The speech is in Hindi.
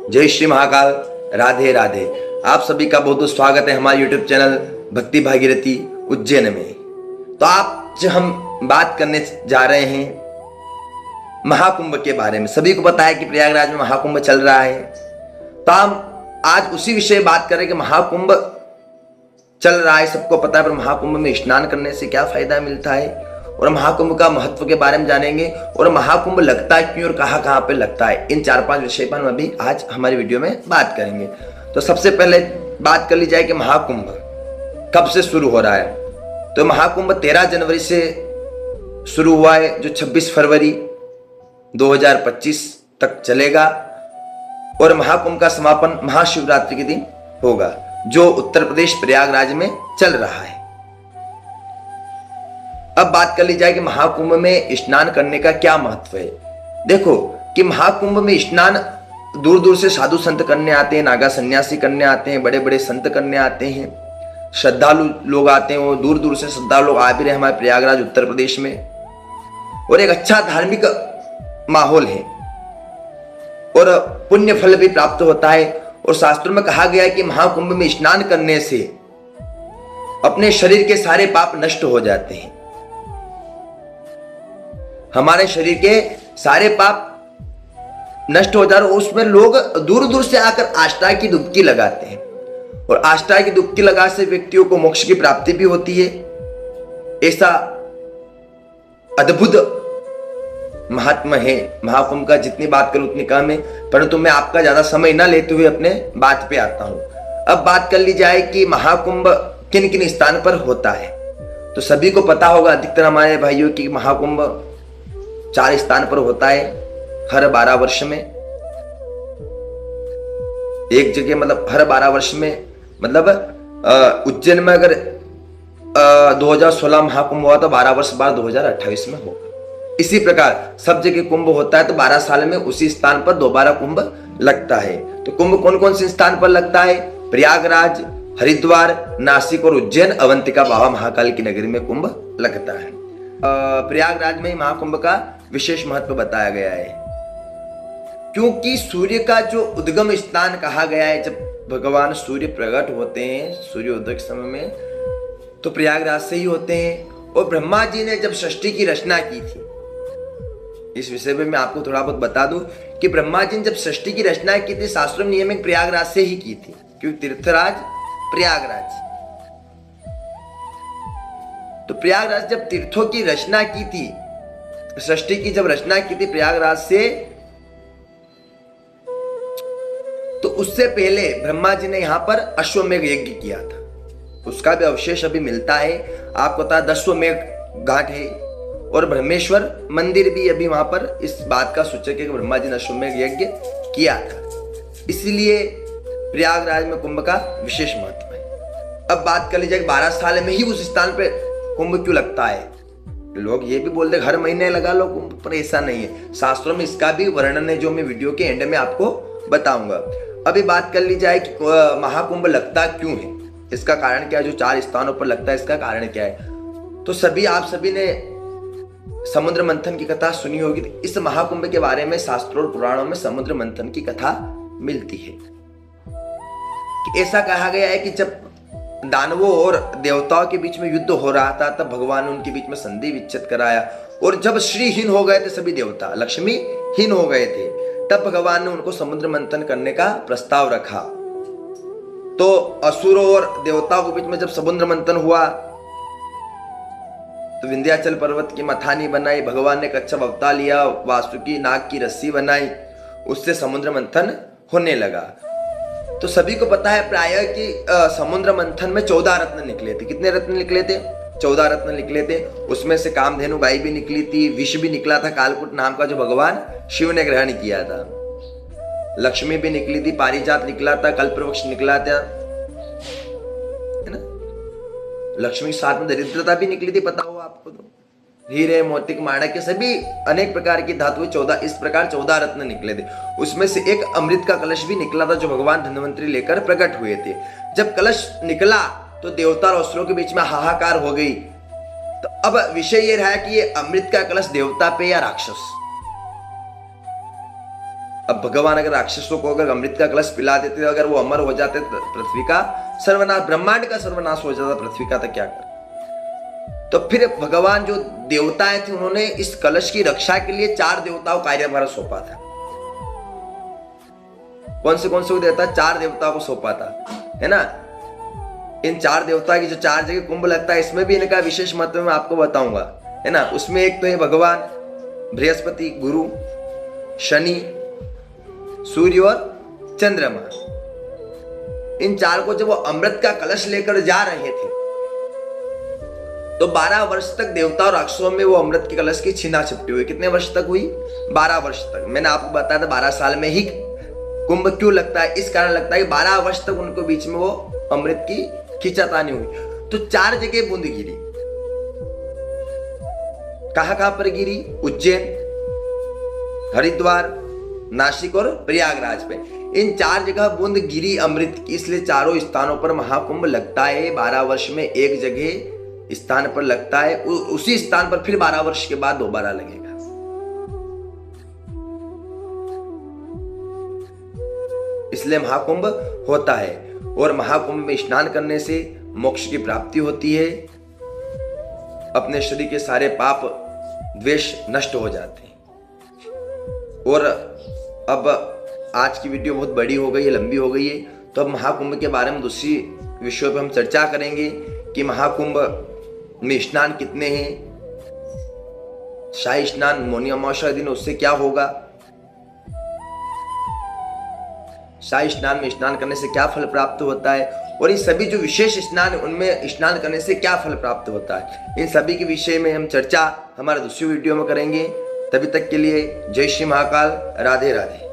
जय श्री महाकाल। राधे राधे। आप सभी का बहुत बहुत स्वागत है हमारे YouTube चैनल भक्ति भागीरथी उज्जैन में। तो आज हम बात करने जा रहे हैं महाकुंभ के बारे में। सभी को पता है कि प्रयागराज में महाकुंभ चल रहा है, तो हम आज उसी विषय बात करें कि महाकुंभ चल रहा है, सबको पता है, पर महाकुंभ में स्नान करने से क्या फायदा मिलता है और महाकुंभ का महत्व के बारे में जानेंगे और महाकुंभ लगता है क्यों और कहां कहां पे लगता है। इन 4-5 विषय पर हम अभी आज हमारी वीडियो में बात करेंगे। तो सबसे पहले बात कर ली जाए कि महाकुंभ कब से शुरू हो रहा है। तो महाकुंभ 13 जनवरी से शुरू हुआ है, जो 26 फरवरी 2025 तक चलेगा और महाकुंभ का समापन महाशिवरात्रि के दिन होगा, जो उत्तर प्रदेश प्रयागराज में चल रहा है। अब बात कर ली जाए कि महाकुंभ में स्नान करने का क्या महत्व है। देखो कि महाकुंभ में स्नान दूर दूर से साधु संत करने आते हैं, नागा सन्यासी करने आते हैं, बड़े बड़े संत करने आते हैं, श्रद्धालु लोग आते हैं, वो दूर दूर से श्रद्धालु लोग आ भी रहे हमारे प्रयागराज उत्तर प्रदेश में। और एक अच्छा धार्मिक माहौल है और पुण्य फल भी प्राप्त होता है। और शास्त्रों में कहा गया है कि महाकुंभ में स्नान करने से अपने शरीर के सारे पाप नष्ट हो जाते हैं। हमारे शरीर के सारे पाप नष्ट हो जाते हैं। उसमें लोग दूर दूर से आकर आस्था की डुबकी लगाते हैं और आस्था की डुबकी लगा से व्यक्तियों को मोक्ष की प्राप्ति भी होती है। ऐसा अद्भुत महात्मा है महाकुंभ का। जितनी बात करूं उतनी कम है, परंतु मैं आपका ज्यादा समय ना लेते हुए अपने बात पे आता हूं। अब बात कर ली जाए कि महाकुंभ किन किन स्थान पर होता है। तो सभी को पता होगा, अधिकतर हमारे भाइयों की महाकुंभ 4 स्थान पर होता है हर 12 वर्ष में। एक जगह मतलब हर 12 वर्ष में, मतलब उज्जैन में अगर 2016 महाकुंभ हुआ तो 12 वर्ष बाद 2028 में होगा। इसी प्रकार सब जगह कुंभ होता है, तो 12 साल में उसी स्थान पर दोबारा कुंभ लगता है। तो कुंभ कौन कौन से स्थान पर लगता है? प्रयागराज, हरिद्वार, नासिक और उज्जैन, अवंतिका, बाबा महाकाल की नगरी में कुंभ लगता है। प्रयागराज में महाकुंभ का विशेष महत्व बताया गया है, क्योंकि सूर्य का जो उद्गम स्थान कहा गया है। जब भगवान सूर्य प्रकट होते हैं सूर्योदय के समय में, तो प्रयागराज से ही होते हैं। और ब्रह्मा जी ने जब सृष्टि की रचना की थी, इस विषय में मैं आपको थोड़ा बहुत बता दूं कि ब्रह्मा जी ने जब सृष्टि की रचना की थी, शास्त्रों में नियम प्रयागराज से ही की थी, क्योंकि तीर्थराज प्रयागराज। तो प्रयागराज जब तीर्थों की रचना की थी, सृष्टि की जब रचना की थी प्रयागराज से, तो उससे पहले ब्रह्मा जी ने यहां पर अश्वमेघ यज्ञ किया था। उसका भी अवशेष अभी मिलता है। आपको पता है अश्वमेघ घाट है और ब्रह्मेश्वर मंदिर भी अभी वहां पर इस बात का सूचक है कि ब्रह्मा जी ने अश्वमेघ यज्ञ किया था। इसलिए प्रयागराज में कुंभ का विशेष महत्व है। अब बात कर लीजिए 12 साल में ही उस स्थान पे कुंभ क्यों लगता है। लोग ये भी बोलते हर महीने लगा लो कुंभ, पर ऐसा नहीं है। शास्त्रों में इसका भी वर्णन है, जो मैं वीडियो के एंड में आपको बताऊंगा। अभी बात कर ली जाए कि महाकुंभ लगता क्यों है, इसका कारण क्या है। जो 4 स्थानों पर लगता है, इसका कारण क्या है। तो आप सभी ने समुद्र मंथन की कथा सुनी होगी। तो इस महाकुंभ के बारे में शास्त्रों और पुराणों में समुद्र मंथन की कथा मिलती है कि ऐसा कहा गया है कि जब दानवों और देवताओं के बीच में युद्ध हो रहा था, तब भगवान ने उनके बीच में संधि विच्छेद कराया। और जब श्रीहीन हो गए थे सभी देवता, लक्ष्मीहीन हो गए थे, तब भगवान ने उनको समुद्र मंथन करने का प्रस्ताव रखा। तो असुरों और देवताओं के बीच में जब समुद्र मंथन हुआ, तो विंध्याचल पर्वत की मथानी बनाई, भगवान ने कच्छप अवतार लिया, वासुकी नाग की रस्सी बनाई, उससे समुद्र मंथन होने लगा। तो सभी को पता है प्राय कि समुद्र मंथन में 14 रत्न निकले थे। कितने रत्न निकले थे? 14 रत्न निकले थे। उसमें से कामधेनु गाय भी निकली थी, विष भी निकला था कालकूट नाम का, जो भगवान शिव ने ग्रहण किया था। लक्ष्मी भी निकली थी, पारिजात निकला था, कल्पवृक्ष निकला था, है ना। लक्ष्मी के साथ में दरिद्रता भी निकली थी, पता हो आपको। तो हीरे, मोतिक, माणक के सभी अनेक प्रकार की धातुएं 14, इस प्रकार 14 रत्न निकले थे। उसमें से एक अमृत का कलश भी निकला था, जो भगवान धन्वंतरी लेकर प्रकट हुए थे। जब कलश निकला तो देवता और असुरों के बीच में हाहाकार हो गई। तो अब विषय ये रहा कि ये अमृत का कलश देवता पे या राक्षस। अब भगवान अगर राक्षसों को अगर अमृत का कलश पिला देते, अगर वो अमर हो जाते तो पृथ्वी का सर्वनाश, ब्रह्मांड का सर्वनाश हो जाता, पृथ्वी का तो क्या कर। तो फिर भगवान जो देवताएं थे उन्होंने इस कलश की रक्षा के लिए 4 देवताओं को कार्यभार सौंपा था। कौन से को देवता? 4 देवताओं को सौंपा था, है ना। इन 4 देवता की जो 4 जगह कुंभ लगता है, इसमें भी इनका विशेष महत्व मैं आपको बताऊंगा, है ना। उसमें एक तो है भगवान बृहस्पति, गुरु, शनि, सूर्य और चंद्रमा। इन 4 को जब वो अमृत का कलश लेकर जा रहे थे तो 12 वर्ष तक देवता और राक्षसों में वो अमृत के कलश की छीना छिपटी हुई। कितने वर्ष तक हुई? 12 वर्ष तक। मैंने आपको बताया था 12 साल में ही कुंभ क्यों लगता है, इस कारण लगता है कि 12 वर्ष तक उनको बीच में वो अमृत की खींचातानी हुई। तो 4 जगह बूंद गिरी। कहां पर गिरी? उज्जैन, हरिद्वार, नासिक और प्रयागराज पे। इन 4 जगह बूंद गिरी अमृत की, इसलिए चारों स्थानों पर महाकुंभ लगता है। 12 वर्ष में एक जगह स्थान पर लगता है, उसी स्थान पर फिर 12 वर्ष के बाद दोबारा लगेगा। इसलिए महाकुंभ होता है और महाकुंभ में स्नान करने से मोक्ष की प्राप्ति होती है। अपने शरीर के सारे पाप द्वेष नष्ट हो जाते हैं। और अब आज की वीडियो बहुत बड़ी हो गई है, लंबी हो गई है, तो अब महाकुंभ के बारे में दूसरी विषयों पर हम चर्चा करेंगे कि महाकुंभ में स्नान कितने हैं, शाही स्नान मौनी अमावस्या दिन उससे क्या होगा, शाही स्नान में स्नान करने से क्या फल प्राप्त होता है, और इन सभी जो विशेष स्नान उनमें स्नान करने से क्या फल प्राप्त होता है, इन सभी के विषय में हम चर्चा हमारे दूसरी वीडियो में करेंगे। तभी तक के लिए जय श्री महाकाल, राधे राधे।